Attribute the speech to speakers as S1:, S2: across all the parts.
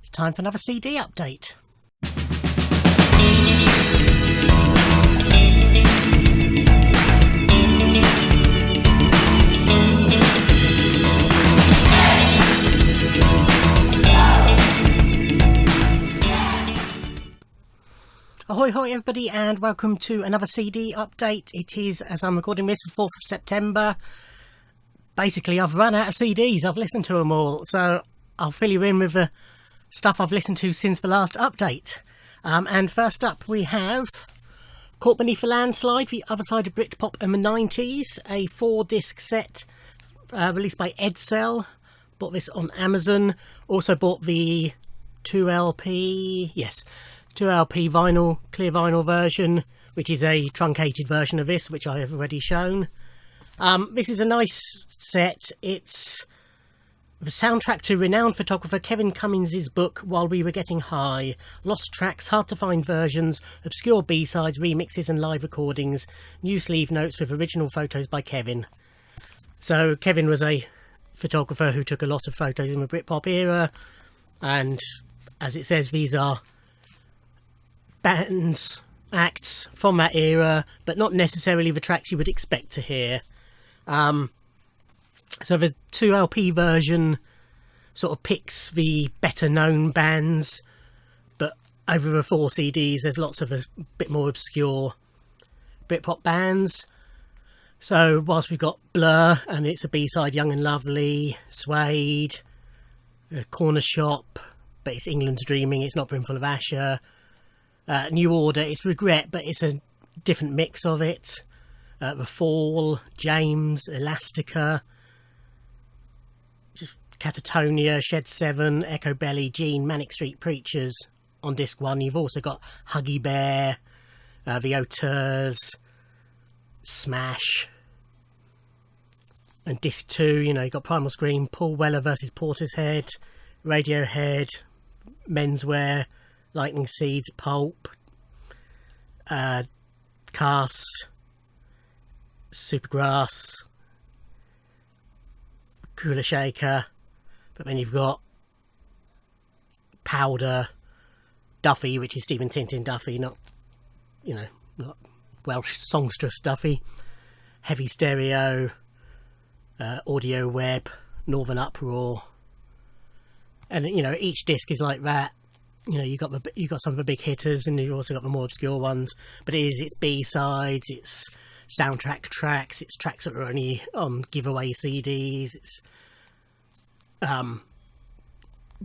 S1: It's time for another CD update. Ahoy hoy everybody, and welcome to another CD update. It is, as I'm recording this, the 4th of September. Basically, I've run out of CDs. I've listened to them all, so I'll fill you in with the stuff I've listened to since the last update. And first up we have Courtney For Landslide, The Other Side of Britpop in the 90s, a 4-disc set released by Edsel. Bought this on Amazon. Also bought the 2LP vinyl, clear vinyl version, which is a truncated version of this, which I have already shown. This is a nice set. It's the soundtrack to renowned photographer Kevin Cummins' book While We Were Getting High. Lost tracks, hard to find versions, obscure B-sides, remixes and live recordings, new sleeve notes with original photos by Kevin. So Kevin was a photographer who took a lot of photos in the Britpop era, and as it says, these are bands, acts from that era, but not necessarily the tracks you would expect to hear. So the 2LP version sort of picks the better known bands, but over the 4 CDs there's lots of a bit more obscure Britpop bands. So whilst we've got Blur and it's a B-side, Young and Lovely, Suede, Corner Shop, but it's England's Dreaming, it's not Brimful of Asher. New Order, it's Regret, but it's a different mix of it. The Fall, James, Elastica, Catatonia, Shed 7, Echo Belly, Gene, Manic Street Preachers on disc 1. You've also got Huggy Bear, The Auteurs, Smash. And disc 2, you've got Primal Scream, Paul Weller versus Portishead, Radiohead, Menswear, Lightning Seeds, Pulp, Cast, Supergrass, Cooler Shaker, but then you've got Powder, Duffy, which is Stephen Tintin Duffy, not Welsh songstress Duffy, Heavy Stereo, Audio Web, Northern Uproar, and each disc is like that. You got some of the big hitters, and you've also got the more obscure ones. But it's B-sides, it's soundtrack tracks, it's tracks that are only on giveaway CDs. It's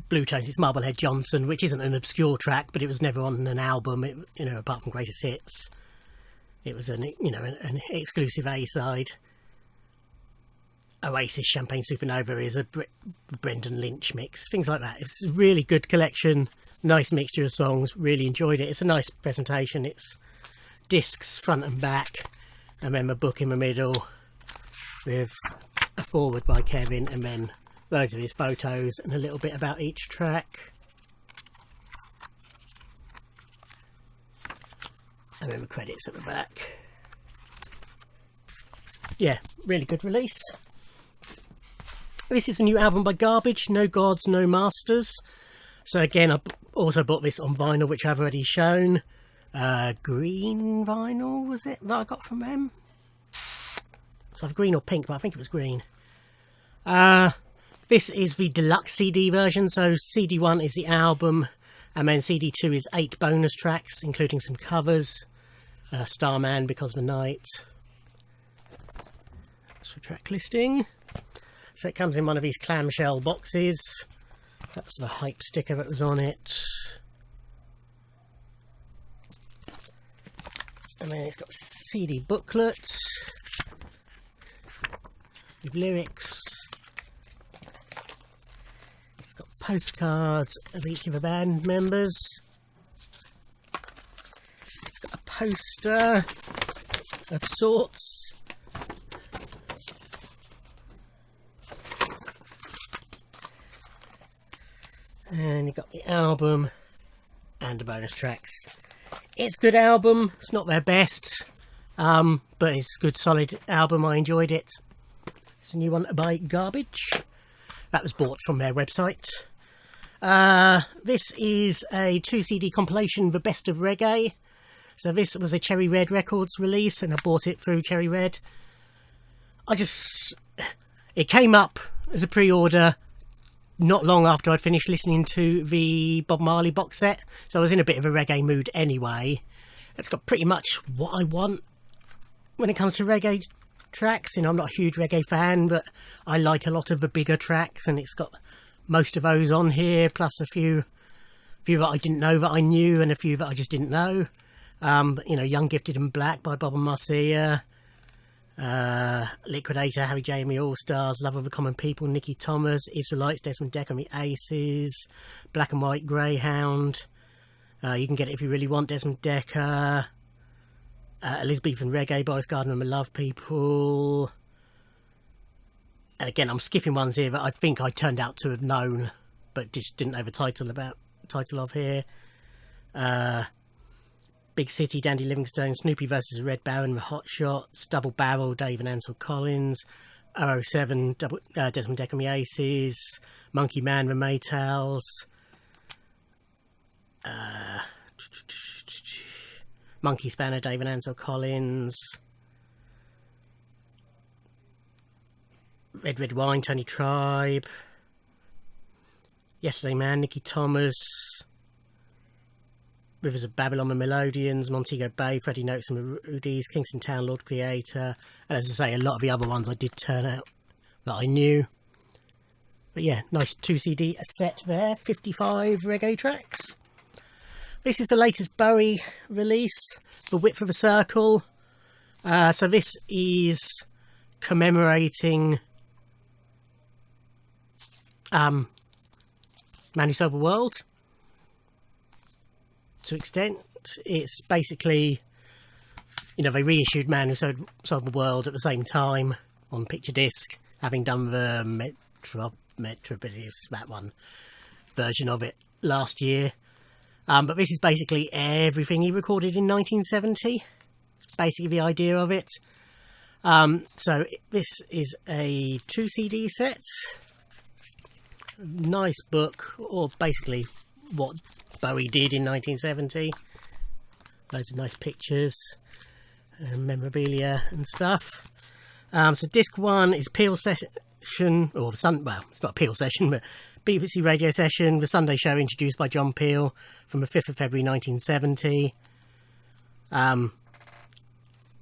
S1: Bluetones, it's Marblehead Johnson, which isn't an obscure track, but it was never on an album. Apart from Greatest Hits, it was an exclusive A-side. Oasis Champagne Supernova is a Brendan Lynch mix, things like that. It's a really good collection. Nice mixture of songs, really enjoyed it. It's a nice presentation. It's discs front and back, and then the book in the middle with a foreword by Kevin, and then loads of his photos and a little bit about each track. And then the credits at the back. Yeah, really good release. This is the new album by Garbage, No Gods, No Masters. So again, I also bought this on vinyl, which I've already shown. Green vinyl, was it, that I got from them? So I've green or pink, but I think it was green. This is the deluxe CD version. So CD 1 is the album, and then CD 2 is 8 bonus tracks, including some covers. Starman, Because of the Night. That's the track listing. So it comes in one of these clamshell boxes. That was the hype sticker that was on it. And then it's got a CD booklet with lyrics. It's got postcards of each of the band members. It's got a poster of sorts. And you've got the album and the bonus tracks. It's a good album. It's not their best, but it's a good solid album. I enjoyed it. It's a new one by Garbage. That was bought from their website. This is a 2 CD compilation, The Best of Reggae. So this was a Cherry Red Records release, and I bought it through Cherry Red. It came up as a pre-order not long after I'd finished listening to the Bob Marley box set, so I was in a bit of a reggae mood anyway. It's got pretty much what I want when it comes to reggae tracks. You know, I'm not a huge reggae fan, but I like a lot of the bigger tracks, and it's got most of those on here, plus a few that I didn't know that I knew, and a few that I just didn't know. You know, Young, Gifted and Black by Bob and Marcia, Liquidator, Harry J and the All Stars, Love of the Common People, Nicky Thomas, Israelites, Desmond Dekker and the Aces, Black and White Greyhound. You can get it if you really want, Desmond Dekker, Elizabethan Reggae, Boris Gardner and the Love People. And again, I'm skipping ones here that I think I turned out to have known, but just didn't have a title of here. Big City, Dandy Livingstone, Snoopy vs. Red Baron, The Hot Shots, Double Barrel, Dave and Ansel Collins, 007, Desmond Dekker and the Aces, Monkey Man, The Maytals, Monkey Spanner, Dave and Ansel Collins, Red Red Wine, Tony Tribe, Yesterday Man, Nicky Thomas, Rivers of Babylon and Melodians, Montego Bay, Freddie Noakes and the Rudies, Kingston Town, Lord Creator, and as I say, a lot of the other ones I did turn out that I knew. But yeah, nice 2 CD set there, 55 reggae tracks. This is the latest Bowie release, The Width of a Circle. So this is commemorating Man Who Sold the World. To extent, it's basically, you know, they reissued Man Who Sold the World at the same time on picture disc, having done the Metropolis, that one, version of it last year. But this is basically everything he recorded in 1970. It's basically the idea of it. So this is a 2 CD set. Nice book, or basically what Bowie did in 1970. Loads of nice pictures and memorabilia and stuff. So disc 1 is Peel Session, or well, it's not a Peel Session, but BBC Radio Session, the Sunday Show introduced by John Peel from the 5th of February 1970. And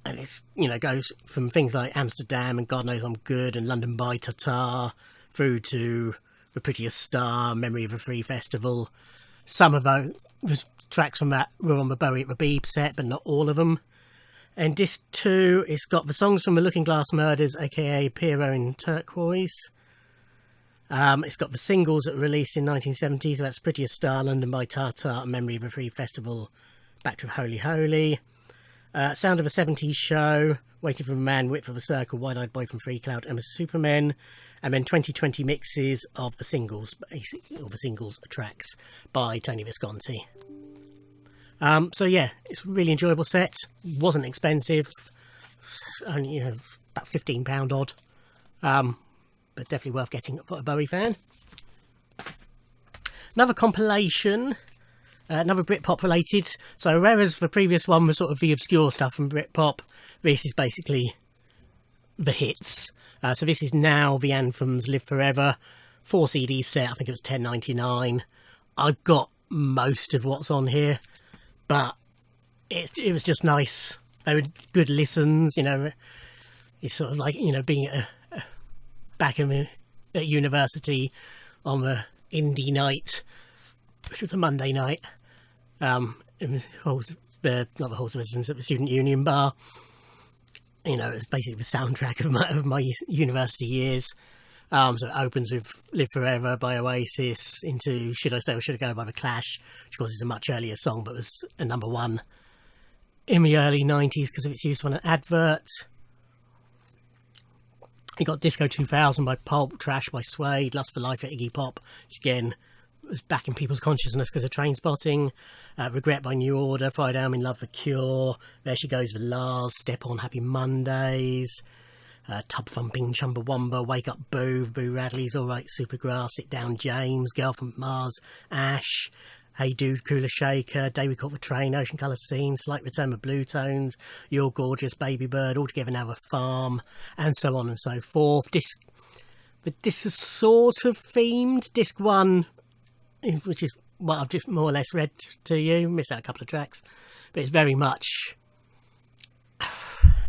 S1: it's, you know, goes from things like Amsterdam and God Knows I'm Good and London by Tatar through to The Prettiest Star, Memory of a Free Festival. Some of those tracks from that were on the Bowie at the Beeb set, but not all of them. And disc 2, it's got the songs from the Looking Glass Murders, aka Pierrot in Turquoise. It's got the singles that were released in 1970, so that's Prettiest Star, London by Tartar, Memory of a Free Festival, Back to Holy Holy. Sound of a 70s Show, Waiting for a Man, Width of a Circle, Wide Eyed Boy from Free Cloud, Emma Supermen. And then 2020 mixes of the singles, basically, or the singles tracks by Tony Visconti. So yeah, it's a really enjoyable set. Wasn't expensive, only, you know, about £15 odd. But definitely worth getting for a Bowie fan. Another compilation, another Britpop related. So whereas the previous one was sort of the obscure stuff from Britpop, this is basically the hits. So this is now the Anthems, Live Forever, 4 CD set. I think it was $10.99. I've got most of what's on here, but it was just nice. They were good listens, you know. It's sort of like, you know, being back at university on the indie night, which was a Monday night. It was not the Halls of Residence, at the Student Union Bar. You know, it's basically the soundtrack of my university years. So it opens with Live Forever by Oasis, into Should I Stay or Should I Go by The Clash, which of course is a much earlier song, but was a number 1 in the early 90s because of its use on an advert. You got Disco 2000 by Pulp, Trash by Suede, Lust for Life at Iggy Pop, which again was back in people's consciousness because of Train Spotting. Regret by New Order, Friday I'm in Love, The Cure, There She Goes with Lars, Step On, Happy Mondays, Tub Thumping, Chumbawamba, Wake Up Boo, Boo Radley's Alright, Supergrass, Sit Down James, Girl from Mars, Ash, Hey Dude, Cooler Shaker, Day We Caught the Train, Ocean Colour Scene, Slight Return of Bluetones, You're Gorgeous, Baby Bird, All Together Now a Farm, and so on and so forth. But this is sort of themed. Disc 1, which is what I've just more or less read to you, missed out a couple of tracks, but it's very much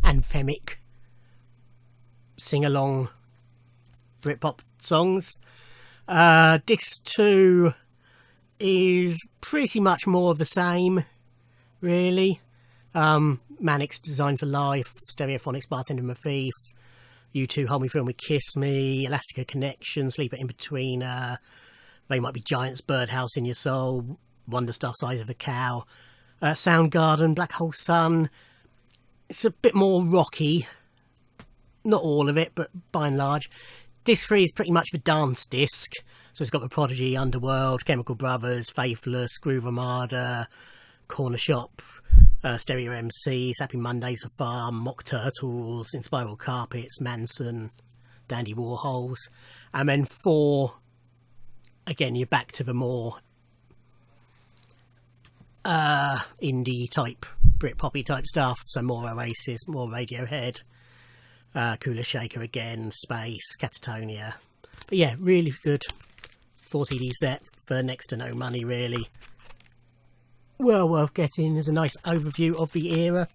S1: anthemic sing-along Britpop songs. Disc 2 is pretty much more of the same, really. Manic's Designed for Life, Stereophonics, Bartender and Thief, U2 Hold Me Through with Kiss Me, Elastica Connection, Sleeper In Between, They Might Be Giants, Birdhouse in Your Soul, Wonder Stuff, Size of a Cow, Soundgarden, Black Hole Sun. It's a bit more rocky, not all of it, but by and large. Disc 3 is pretty much the dance disc, so it's got the Prodigy, Underworld, Chemical Brothers, Faithless, Groove Armada, Corner Shop, Stereo MC, Sappy Mondays for Farm, Mock Turtles, Inspiral Carpets, Manson, Dandy Warhols. And then 4, again, you're back to the more indie type, Britpoppy type stuff, so more Oasis, more Radiohead, Cooler Shaker again, Space, Catatonia. But yeah, really good 4 CD set for next to no money, really. Well worth getting. There's a nice overview of the era.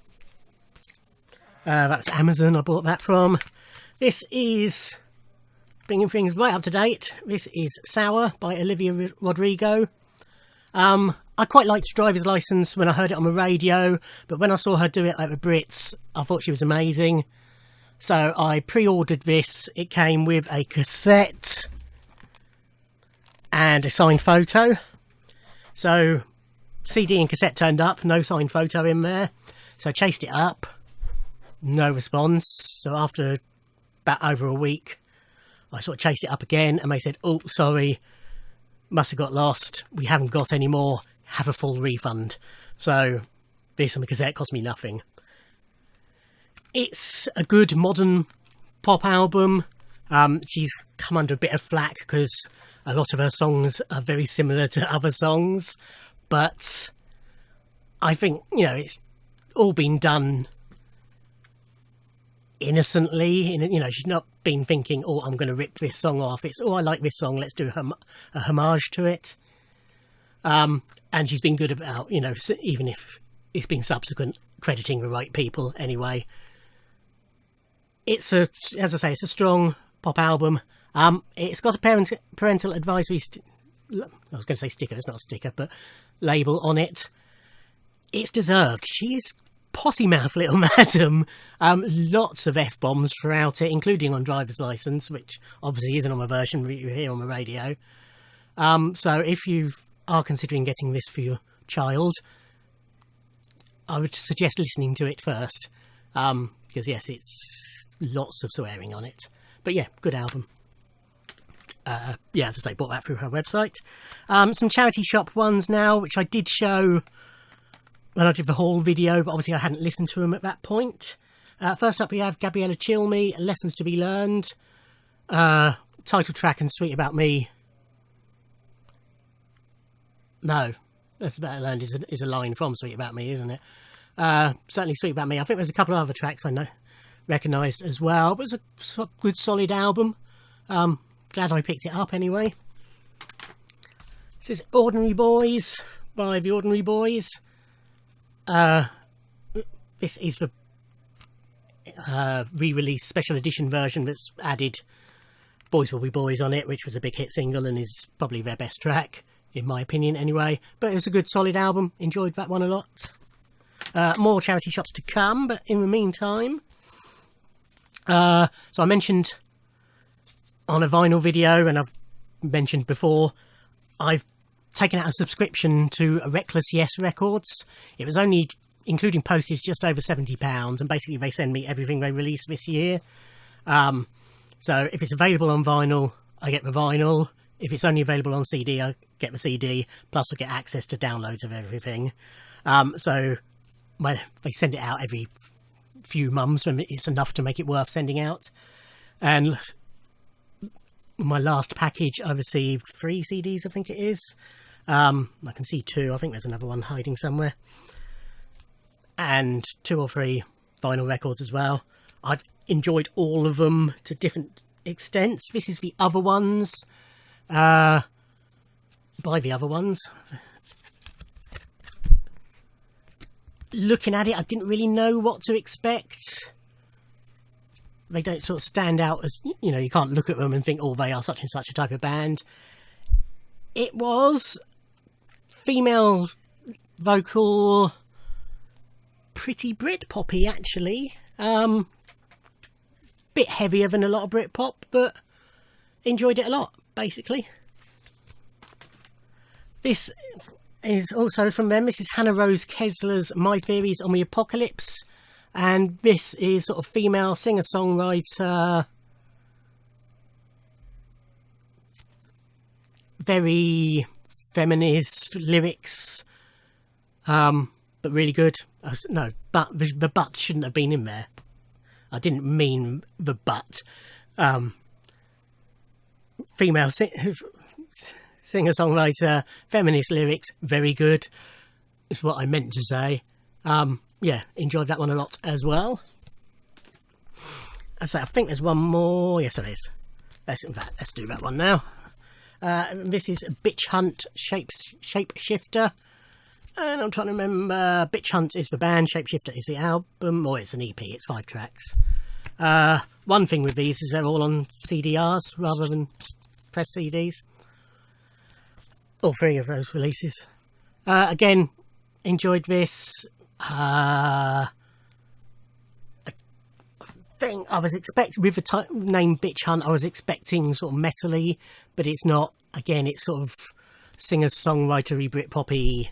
S1: That was Amazon I bought that from. This is bringing things right up to date. This is Sour by Olivia Rodrigo. I quite liked Driver's License when I heard it on the radio, but when I saw her do it at the Brits, I thought she was amazing. So I pre-ordered this. It came with a cassette and a signed photo. So CD and cassette turned up, no signed photo in there. So I chased it up, no response. So after about over a week, I sort of chased it up again and they said, oh, sorry, must have got lost. We haven't got any more. Have a full refund. So this on the cassette cost me nothing. It's a good modern pop album. She's come under a bit of flack because a lot of her songs are very similar to other songs. But I think, you know, it's all been done innocently. You know, she's not been thinking, oh, I'm going to rip this song off. It's, oh, I like this song, let's do a homage to it. And she's been good about, you know, even if it's been subsequent, crediting the right people anyway. It's as I say, it's a strong pop album. It's got a parental advisory I was going to say sticker, it's not a sticker, but label on it. It's deserved. She is potty mouth little madam. Lots of F-bombs throughout it, including on Driver's License, which obviously isn't on the version you hear on the radio. So if you are considering getting this for your child, I would suggest listening to it first. Because yes, it's lots of swearing on it. But yeah, good album. Yeah, as I say, bought that through her website. Some charity shop ones now, which I did show when I did the haul video, but obviously I hadn't listened to them at that point. First up we have Gabriella Chilme, Lessons to be Learned, title track and Sweet About Me. No, That's About Learned is a line from Sweet About Me, isn't it? Certainly Sweet About Me. I think there's a couple of other tracks I know recognised as well, but it's a good solid album. Glad I picked it up anyway. This is Ordinary Boys by The Ordinary Boys. This is the re-release special edition version that's added Boys Will Be Boys on it, which was a big hit single and is probably their best track, in my opinion anyway. But it was a good solid album, enjoyed that one a lot. More charity shops to come, but in the meantime, so I mentioned on a vinyl video, and I've mentioned before, I've taken out a subscription to Reckless Yes Records. It was only, including postage, just over £70, and basically they send me everything they release this year. So if it's available on vinyl, I get the vinyl. If it's only available on CD, I get the CD, plus I get access to downloads of everything. So they send it out every few months when it's enough to make it worth sending out. And my last package, I received 3 CDs, I think it is. I can see 2. I think there's another one hiding somewhere. And 2 or 3 vinyl records as well. I've enjoyed all of them to different extents. This is the other ones. By the other ones. Looking at it, I didn't really know what to expect. They don't sort of stand out as, you know, you can't look at them and think, oh, they are such and such a type of band. It was female vocal, pretty Britpoppy actually. Bit heavier than a lot of Britpop, but enjoyed it a lot, basically. This is also from them. This is Hannah Rose Kessler's My Theories on the Apocalypse. And this is sort of female singer-songwriter. Very feminist lyrics. But really good. No, but the but shouldn't have been in there. I didn't mean the but. Female singer-songwriter, feminist lyrics, very good. Is what I meant to say. Yeah, enjoyed that one a lot as well. So I think there's one more. Yes, there is. Let's do that one now. This is Bitch Hunt Shapeshifter. And I'm trying to remember. Bitch Hunt is the band, Shapeshifter is the album, or it's an EP, it's 5 tracks. One thing with these is they're all on CDRs rather than press CDs. All 3 of those releases. Again, enjoyed this. I think I was expecting, with the name Bitch Hunt, I was expecting sort of metal-y, but it's not. Again, it's sort of singer-songwritery, Britpoppy.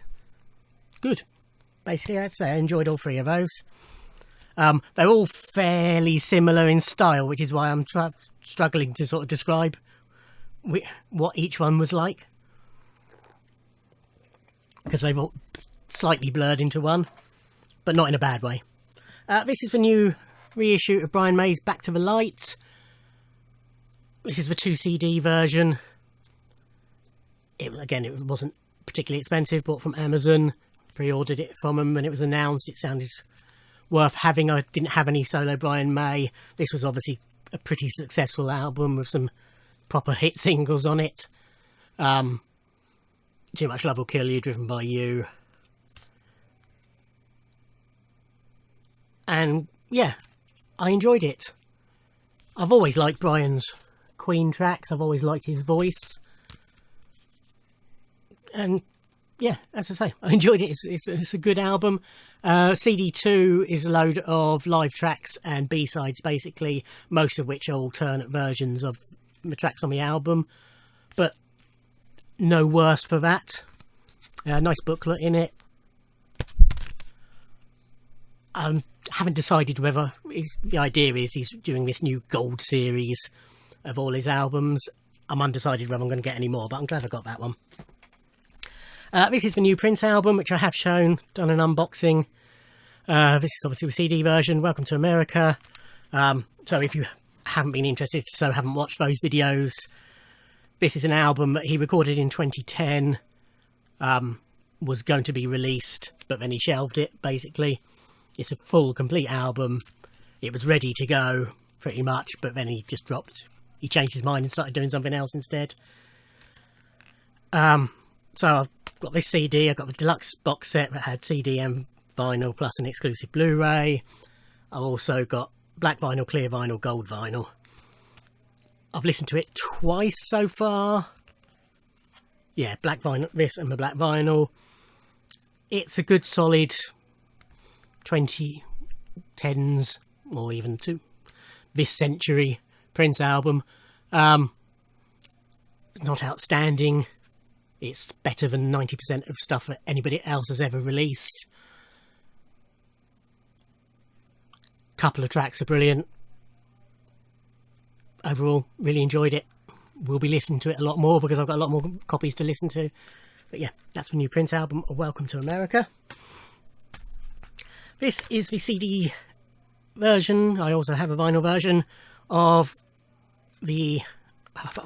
S1: Good. Basically, I'd say I enjoyed all 3 of those. They're all fairly similar in style, which is why I'm struggling to sort of describe what each one was like. Because they've all slightly blurred into one, but not in a bad way. This is the new reissue of Brian May's Back to the Light. This is the 2 CD version. It wasn't particularly expensive, bought from Amazon. Pre-ordered it from them when it was announced. It sounded worth having. I didn't have any solo Brian May. This was obviously a pretty successful album with some proper hit singles on it. Too Much Love Will Kill You, Driven by You. And yeah, I enjoyed it. I've always liked Brian's Queen tracks. I've always liked his voice. And yeah, as I say, I enjoyed it. It's a good album. CD2 is a load of live tracks and B-sides, basically, most of which are alternate versions of the tracks on the album. But no worse for that. Nice booklet in it. I haven't decided whether the idea is he's doing this new gold series of all his albums. I'm undecided whether I'm going to get any more, but I'm glad I got that one. This is the new Prince album, which I have done an unboxing. This is obviously the CD version, Welcome to America. So if you haven't been interested, so haven't watched those videos, this is an album that he recorded in 2010, was going to be released, but then he shelved it, basically. It's a full, complete album. It was ready to go, pretty much, but then he just he changed his mind and started doing something else instead. So I've got this CD, I've got the deluxe box set that had CD and vinyl plus an exclusive Blu-ray. I've also got black vinyl, clear vinyl, gold vinyl. I've listened to it twice so far. Yeah, black vinyl, this and the black vinyl. It's a good solid 2010s or even this century Prince album. It's not outstanding. It's better than 90% of stuff that anybody else has ever released. Couple of tracks are brilliant. Overall, really enjoyed it. We'll be listening to it a lot more because I've got a lot more copies to listen to. But yeah, that's the new Prince album, Welcome to America. This is the CD version. I also have a vinyl version of the,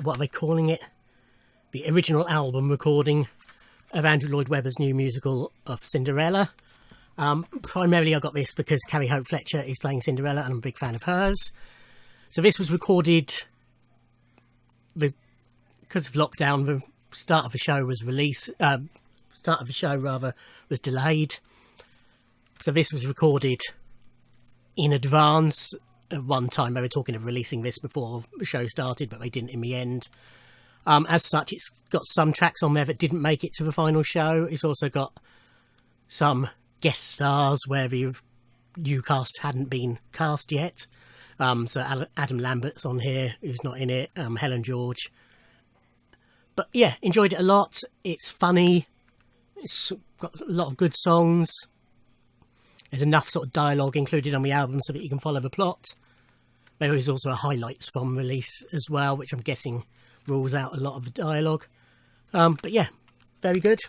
S1: what are they calling it? The original album recording of Andrew Lloyd Webber's new musical of Cinderella. Primarily I got this because Carrie Hope Fletcher is playing Cinderella and I'm a big fan of hers. So this was recorded because of lockdown. The start of the show was was delayed. So this was recorded in advance. At one time they were talking of releasing this before the show started, but they didn't in the end. As such, it's got some tracks on there that didn't make it to the final show. It's also got some guest stars where the new cast hadn't been cast yet. So Adam Lambert's on here, who's not in it. Helen George. But yeah, enjoyed it a lot. It's funny. It's got a lot of good songs. There's enough sort of dialogue included on the album so that you can follow the plot. There is also a highlights from release as well, which I'm guessing rules out a lot of the dialogue. But yeah, very good.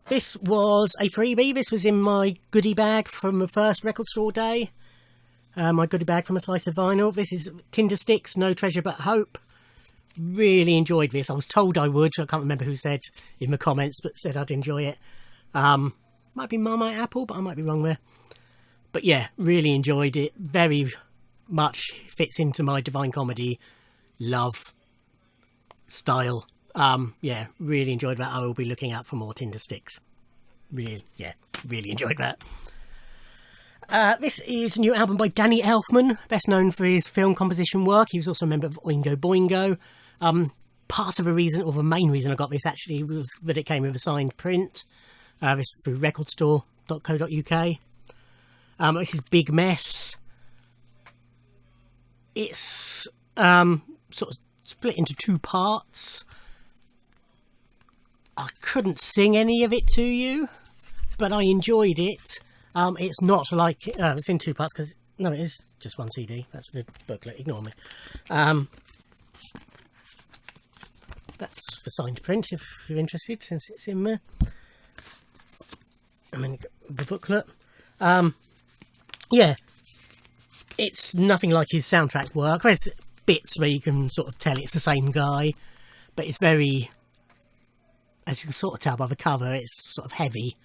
S1: This was a freebie. This was in my goodie bag from the first record store day. My goodie bag from A Slice of Vinyl. This is Tinder Sticks, No Treasure But Hope. Really enjoyed this. I was told I would. I can't remember who said in the comments, but said I'd enjoy it. Might be Marmite Apple, but I might be wrong there. But yeah, really enjoyed it. Very much fits into my Divine Comedy love style. Yeah, really enjoyed that. I will be looking out for more Tinder Sticks. Really enjoyed that. This is a new album by Danny Elfman, best known for his film composition work. He was also a member of Oingo Boingo. Part of the reason, or the main reason I got this actually, was that it came with a signed print. This through recordstore.co.uk. This is Big Mess. It's sort of split into two parts. I couldn't sing any of it to you, but I enjoyed it. It's not like it's in two parts because no, it is just one CD. That's the booklet. Ignore me. That's the signed print if you're interested, since it's in there. I mean, the booklet. Yeah, it's nothing like his soundtrack work. There's bits where you can sort of tell it's the same guy, but it's very, as you can sort of tell by the cover, it's sort of heavy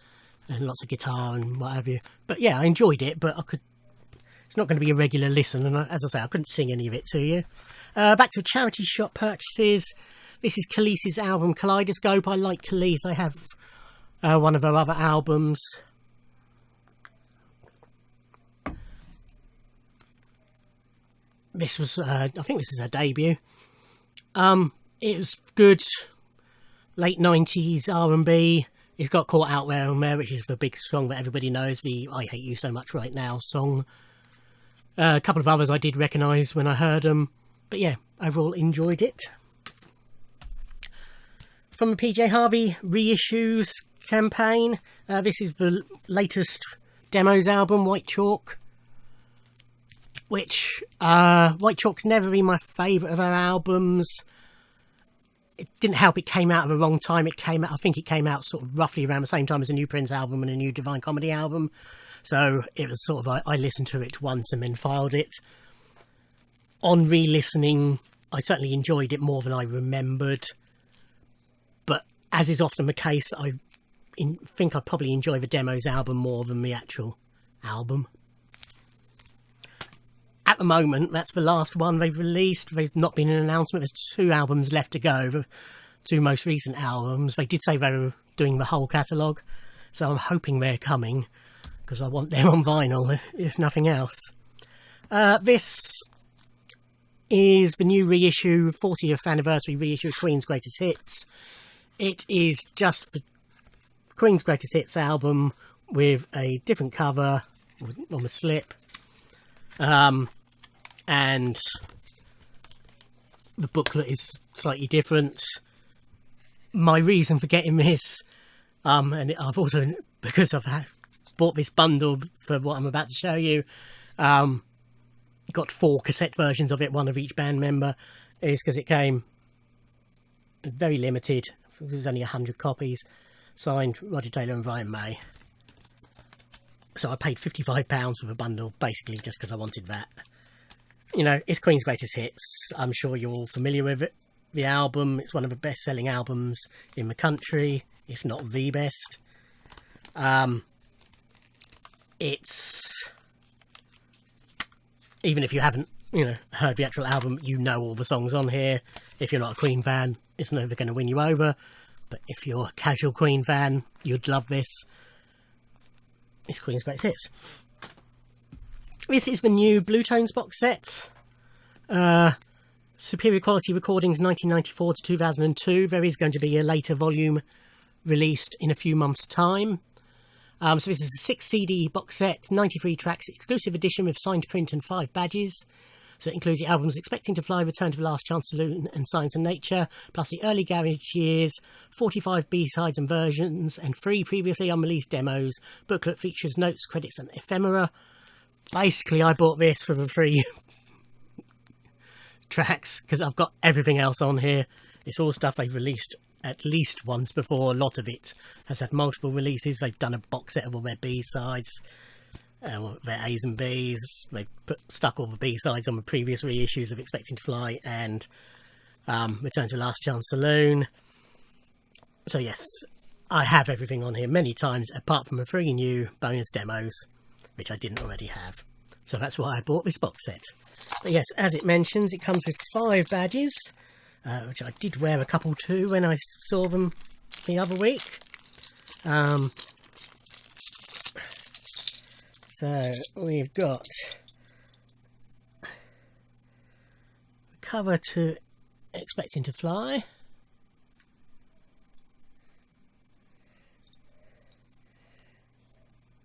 S1: and lots of guitar and what have you. But yeah, I enjoyed it, but it's not going to be a regular listen, and as I say, I couldn't sing any of it to you. Back to charity shop purchases. This is Khaleesi's album Kaleidoscope. I like Khaleesi. I have one of her other albums. This was, I think this is her debut. It was good, late 90s R&B. It's got Caught Out There on there, which is the big song that everybody knows, the I Hate You So Much Right Now song. A couple of others I did recognise when I heard them. But yeah, overall enjoyed it. From the PJ Harvey reissues campaign, this is the latest Demos album, White Chalk. Which, White Chalk's never been my favourite of her albums. It didn't help it came out at the wrong time. I think it came out sort of roughly around the same time as a new Prince album and a new Divine Comedy album. So it was sort of, I listened to it once and then filed it. On re-listening, I certainly enjoyed it more than I remembered. But as is often the case, I think I probably enjoy the Demos album more than the actual album. At the moment, that's the last one they've released. There's not been an announcement. There's 2 albums left to go. The 2 most recent albums. They did say they were doing the whole catalogue. So I'm hoping they're coming, because I want them on vinyl, if nothing else. This is the new reissue, 40th anniversary reissue of Queen's Greatest Hits. It is just the Queen's Greatest Hits album with a different cover on the slip. And the booklet is slightly different. My reason for getting this, and I've also, because I've bought this bundle for what I'm about to show you, got 4 cassette versions of it, one of each band member, is because it came very limited. It was only 100 copies, signed Roger Taylor and Brian May. So I paid £55 for the bundle, basically just because I wanted that. You know, it's Queen's Greatest Hits. I'm sure you're all familiar with it. The album, it's one of the best-selling albums in the country, if not the best. It's... Even if you haven't, you know, heard the actual album, you know all the songs on here. If you're not a Queen fan, it's never going to win you over. But if you're a casual Queen fan, you'd love this. It's Queen's Greatest Hits. This is the new Bluetones box set. Superior Quality Recordings 1994 to 2002. There is going to be a later volume released in a few months' time. So this is a 6 CD box set, 93 tracks, exclusive edition with signed print and 5 badges. So it includes the albums Expecting to Fly, Return to the Last Chance Saloon and Science and Nature, plus the early garage years, 45 B-sides and versions, and 3 previously unreleased demos. Booklet features notes, credits and ephemera. Basically, I bought this for the 3 tracks because I've got everything else on here. It's all stuff they've released at least once before. A lot of it has had multiple releases. They've done a box set of all their B-sides, their A's and B's. They've stuck all the B-sides on the previous reissues of Expecting to Fly and Return to Last Chance Saloon. So yes, I have everything on here many times, apart from the 3 new bonus demos, which I didn't already have. So that's why I bought this box set. But yes, as it mentions, it comes with 5 badges, which I did wear a couple too when I saw them the other week. So we've got the cover to Expecting to Fly,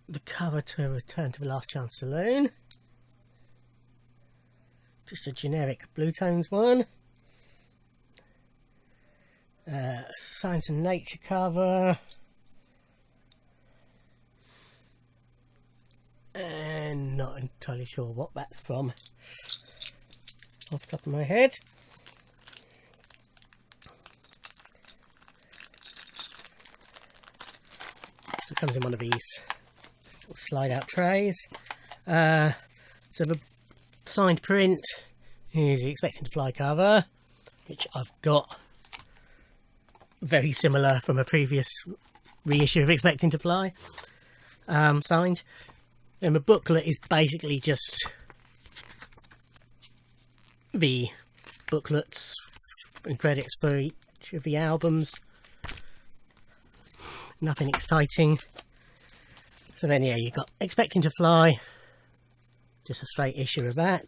S1: the cover to Return to the Last Chance Saloon, just a generic Bluetones one, Science and Nature cover, and not entirely sure what that's from off the top of my head. So it comes in one of these slide out trays. So the signed print is the Expecting to Fly cover, which I've got very similar from a previous reissue of Expecting to Fly, signed. And the booklet is basically just the booklets and credits for each of the albums. Nothing exciting. So then, yeah, you've got Expecting to Fly, just a straight issue of that.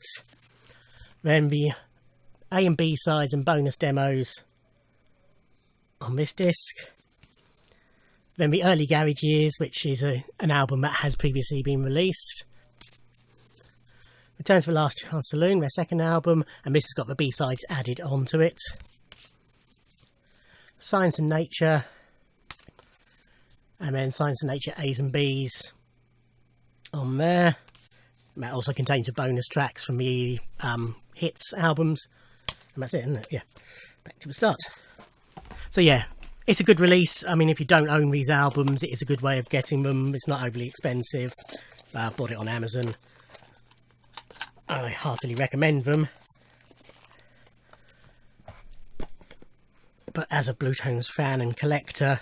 S1: Then the A and B sides and bonus demos on this disc. Then the Early Garage Years, which is an album that has previously been released. Return to the Last Chance Saloon, their second album, and this has got the B-sides added onto it. Science and Nature, and then Science and Nature A's and B's on there. And that also contains the bonus tracks from the hits albums. And that's it, isn't it? Yeah. Back to the start. So yeah, it's a good release. I mean, if you don't own these albums, it is a good way of getting them. It's not overly expensive. I bought it on Amazon. I heartily recommend them. But as a Bluetones fan and collector,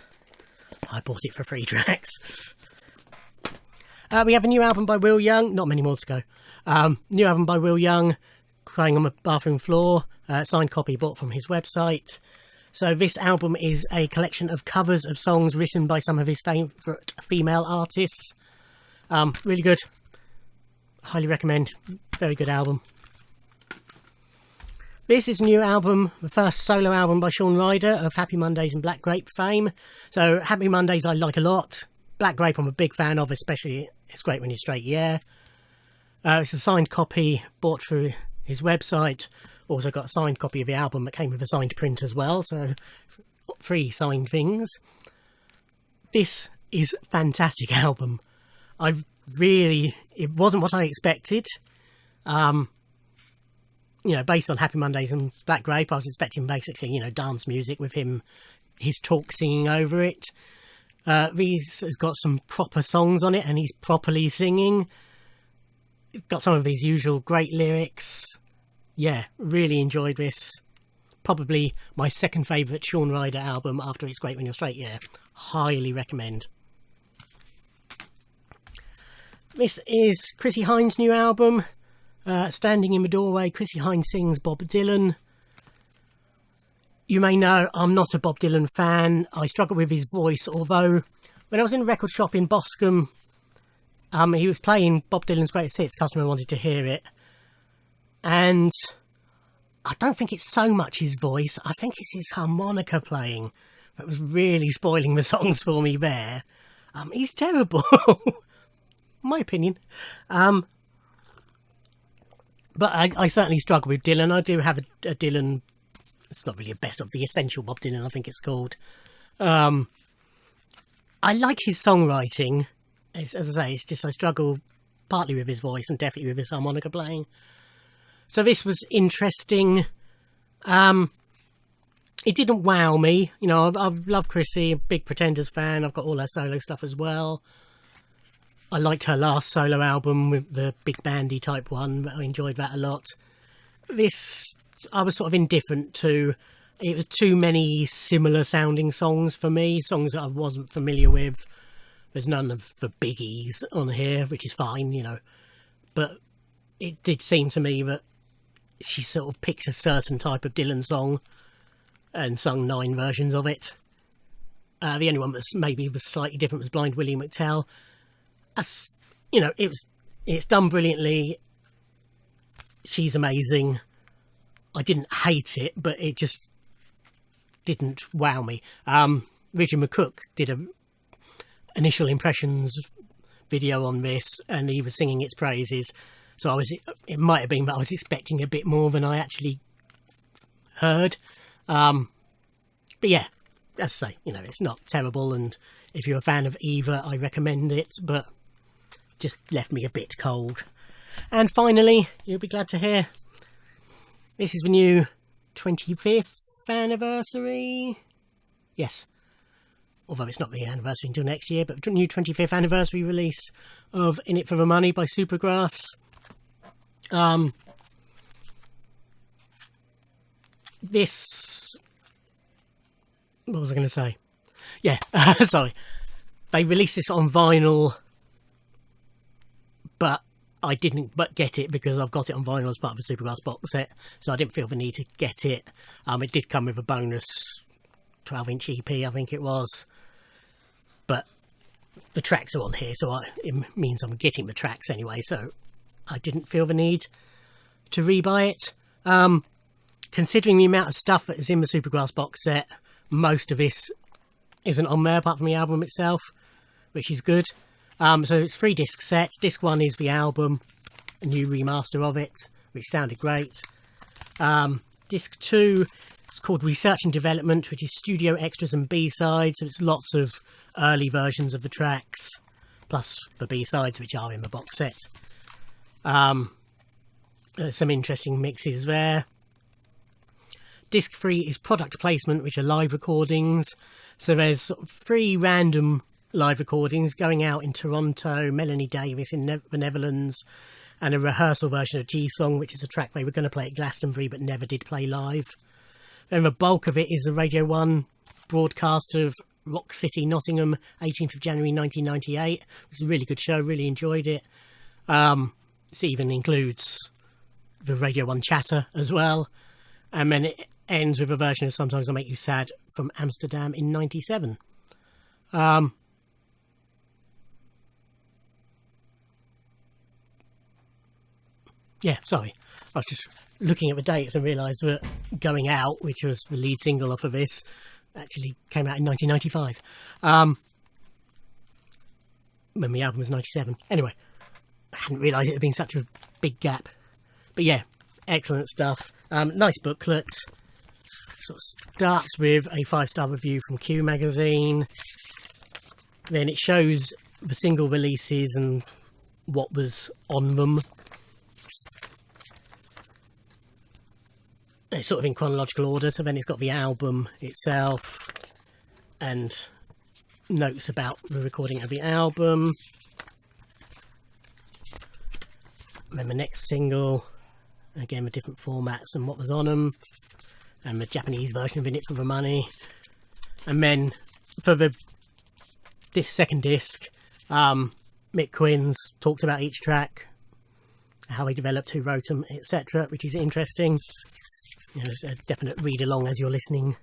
S1: I bought it for 3 tracks. We have a new album by Will Young. Not many more to go. New album by Will Young, Crying on the Bathroom Floor. Signed copy bought from his website. So this album is a collection of covers of songs written by some of his favourite female artists. Really good. Highly recommend. Very good album. This is a new album, the first solo album by Shaun Ryder of Happy Mondays and Black Grape fame. So Happy Mondays I like a lot. Black Grape I'm a big fan of, especially It's Great When You're Straight, Yeah. It's a signed copy bought through his website. Also got a signed copy of the album that came with a signed print as well, so 3 signed things. This is a fantastic album. It wasn't what I expected. You know, based on Happy Mondays and Black Grape, I was expecting basically, you know, dance music with him, his talk singing over it. These has got some proper songs on it, and he's properly singing. It's got some of his usual great lyrics. Yeah, really enjoyed this. Probably my second favourite Shaun Ryder album after It's Great When You're Straight. Yeah, highly recommend. This is Chrissy Hine's new album, Standing in the Doorway. Chrissy Hein sings Bob Dylan. You may know I'm not a Bob Dylan fan. I struggle with his voice, although when I was in a record shop in Boscombe, he was playing Bob Dylan's Greatest Hits. Customer wanted to hear it. And I don't think it's so much his voice. I think it's his harmonica playing that was really spoiling the songs for me there. He's terrible. My opinion. But I certainly struggle with Dylan. I do have a Dylan. It's not really a best of the essential Bob Dylan, I think it's called. I like his songwriting. As I say, it's just I struggle partly with his voice and definitely with his harmonica playing. So this was interesting. It didn't wow me. You know, I love Chrissy, a big Pretenders fan. I've got all her solo stuff as well. I liked her last solo album with the big bandy type one. I enjoyed that a lot. This, I was sort of indifferent to. It was too many similar sounding songs for me, songs that I wasn't familiar with. There's none of the biggies on here, which is fine, you know. But it did seem to me that she sort of picked a certain type of Dylan song and sung 9 versions of it. The only one that maybe was slightly different was Blind Willie McTell. As you know, it's done brilliantly. She's amazing. I didn't hate it, but it just didn't wow me. Richard McCook did a initial impressions video on this, and he was singing its praises. So it might have been that I was expecting a bit more than I actually heard. But yeah, as I say, you know, it's not terrible, and if you're a fan of either, I recommend it, but just left me a bit cold. And finally, you'll be glad to hear, this is the new 25th anniversary. Yes. Although it's not the anniversary until next year, but new 25th anniversary release of In It For The Money by Supergrass. This... What was I going to say? Yeah, sorry. They released this on vinyl, but I didn't get it because I've got it on vinyl as part of the Supergrass box set, so I didn't feel the need to get it. It did come with a bonus 12-inch EP, I think it was. But the tracks are on here, so it means I'm getting the tracks anyway, so I didn't feel the need to rebuy it. Considering the amount of stuff that is in the Supergrass box set, most of this isn't on there apart from the album itself, which is good. So it's 3-disc set. Disc 1 is the album, a new remaster of it, which sounded great. Disc 2 is called Research and Development, which is studio extras and B-sides. So it's lots of early versions of the tracks, plus the B-sides, which are in the box set. There's some interesting mixes there. Disc 3 is Product Placement, which are live recordings. So there's sort of 3 random live recordings going out in Toronto, Melanie Davis in the Netherlands, and a rehearsal version of G-Song, which is a track they were going to play at Glastonbury but never did play live. Then the bulk of it is the Radio 1 broadcast of Rock City, Nottingham, 18th of January 1998. It's a really good show, really enjoyed it. This even includes the Radio 1 chatter as well. And then it ends with a version of Sometimes I Make You Sad from Amsterdam in 97. Yeah, sorry. I was just looking at the dates and realised that Going Out, which was the lead single off of this, actually came out in 1995. When the album was 97. Anyway, I hadn't realised it had been such a big gap. But yeah, excellent stuff. Nice booklet. Sort of starts with a 5-star review from Q magazine. Then it shows the single releases and what was on them. It's sort of in chronological order, so then it's got the album itself and notes about the recording of the album. And then the next single, again with different formats and what was on them, and the Japanese version of In It For The Money. And then for this second disc, Mick Quins talked about each track, how he developed, who wrote them, etc., which is interesting. You know, it's a definite read along as you're listening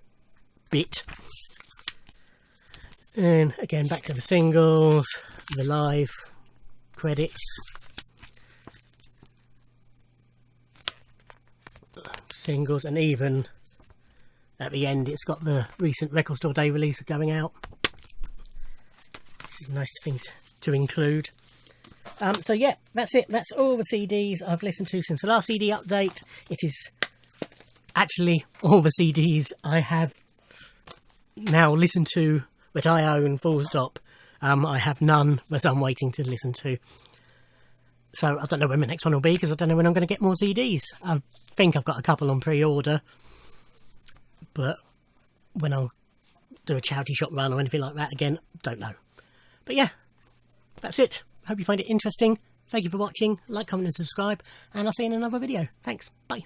S1: bit. And again, back to the singles, the live credits. Singles, and even at the end it's got the recent Record Store Day release going out. This is a nice thing to include. So yeah, that's it. That's all the CDs I've listened to since the last CD update. It is actually all the CDs I have now listened to that I own, full stop. I have none that I'm waiting to listen to. So I don't know when the next one will be, because I don't know when I'm going to get more CDs. I think I've got a couple on pre-order, but when I'll do a charity shop run or anything like that again, don't know. But yeah, that's it. Hope you find it interesting. Thank you for watching. Like, comment and subscribe, and I'll see you in another video. Thanks. Bye.